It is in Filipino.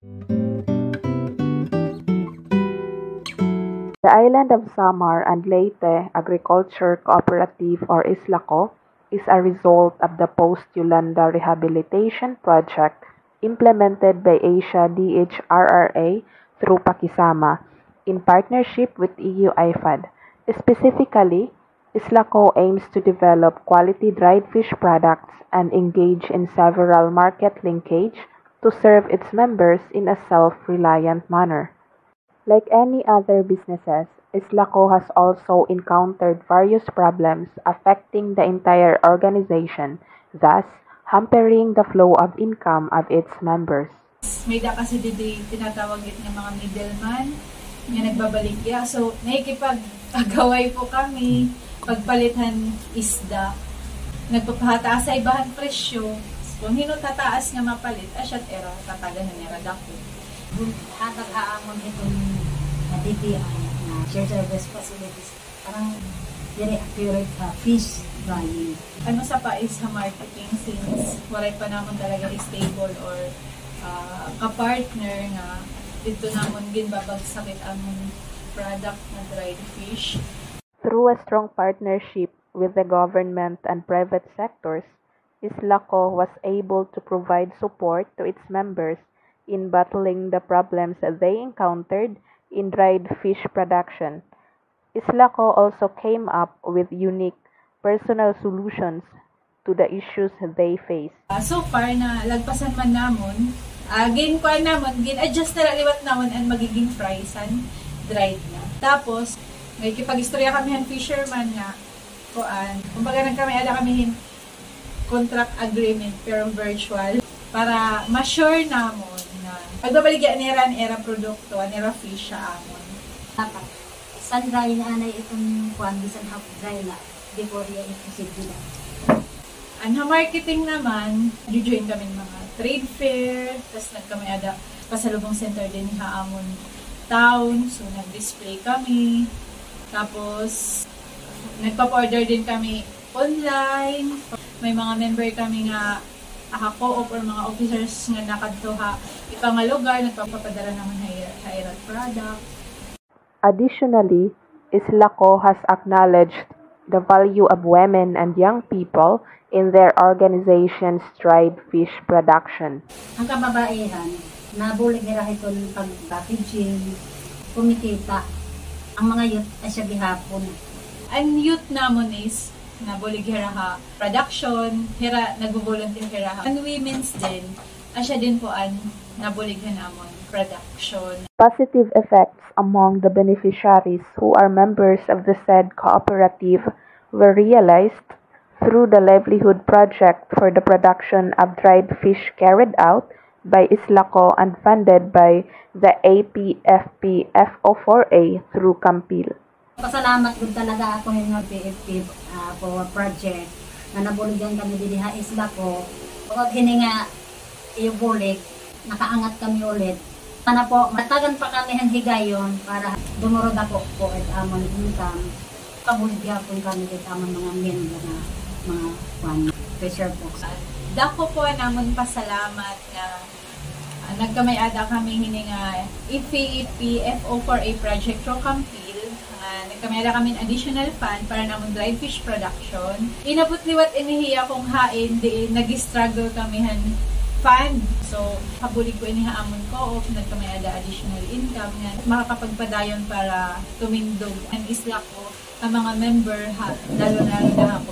The island of Samar and Leyte Agriculture Cooperative or Islaco is a result of the post-Yolanda Rehabilitation Project implemented by Asia DHRRA through Pakisama in partnership with EU IFAD. Specifically, Islaco aims to develop quality dried fish products and engage in several market linkage to serve its members in a self-reliant manner. Like any other businesses, Islaco has also encountered various problems affecting the entire organization, thus hampering the flow of income of its members. May da kasi dito tinatawag it ng mga middleman nga nagbabaligya. So, nakikipag-agaway po kami, pagpalitan isda, nagpapahataas sa ibahan presyo. Kung hino tataas nga mapalit, asyat era, tatagan na nera dako. Hatag aamon itong DTI na shared service facilities, parang very accurate fish value. Ano sa pa is sa marketing since waray pa naman talaga stable or ka-partner nga dito naman ginbabagsakit among product na dried fish. Through a strong partnership with the government and private sectors, Islaco was able to provide support to its members in battling the problems that they encountered in dried fish production. Islaco also came up with unique personal solutions to the issues they face. So far na lagpasan man namon, gin-adjust na liwat namon ang magiging friesan, dried na. Tapos, may kipag-istorya kami ng fisherman na kumbaga ada kami contract agreement pero virtual para ma-sure namon na pagbabaligya era produkto, nera fish sa amon. Dapat, sun-dry na anay itong bisan half-dry na before yan imposible na. Ang marketing naman, join kami mga trade fair, tapos nagkami ada pasalubong center din sa amon town, so nag-display kami. Tapos, nagpa-order din kami online. May mga member kami nga co-op or mga officers nga nakadtuha ipang lugar, nagpapapadala naman hairat product. Additionally, Islaco has acknowledged the value of women and young people in their organization's dried fish production. Ang kababaihan, nabulig nila itong pag-packaging, kumikita. Ang mga youth ay siya gihapon. Ang youth namon is nabulig hiraha production, nagbo-volunteer hiraha. Ang women's din, asya din po ang nabulighan namon production. Positive effects among the beneficiaries who are members of the said cooperative were realized through the livelihood project for the production of dried fish carried out by Islaco and funded by the APFP FO4A through Campil. Pasalamat din talaga ako yung PFP for project na nabuligyan kami din sa Islaco. Pagod hininga iubulig, nakaangat kami ulit. Sana po, matagan pa kami ang higayon para dumurod ako po at amon income. Kabuligyan po kami at amon mga member na mga pressure box. Dako po namon pasalamat na nagkamay-ada kami hininga IPEP FO4A project from Campil. Nagkamay-ada kami additional fund para namon dried fish production. Inabot liwat inihiya kong hain, di nag-struggle kami fund. So, kabulig ko iniha amon co-op, nagkamay-ada additional income nga makakapagpadayon para tumindog ang Islaco ang mga member lalo na ako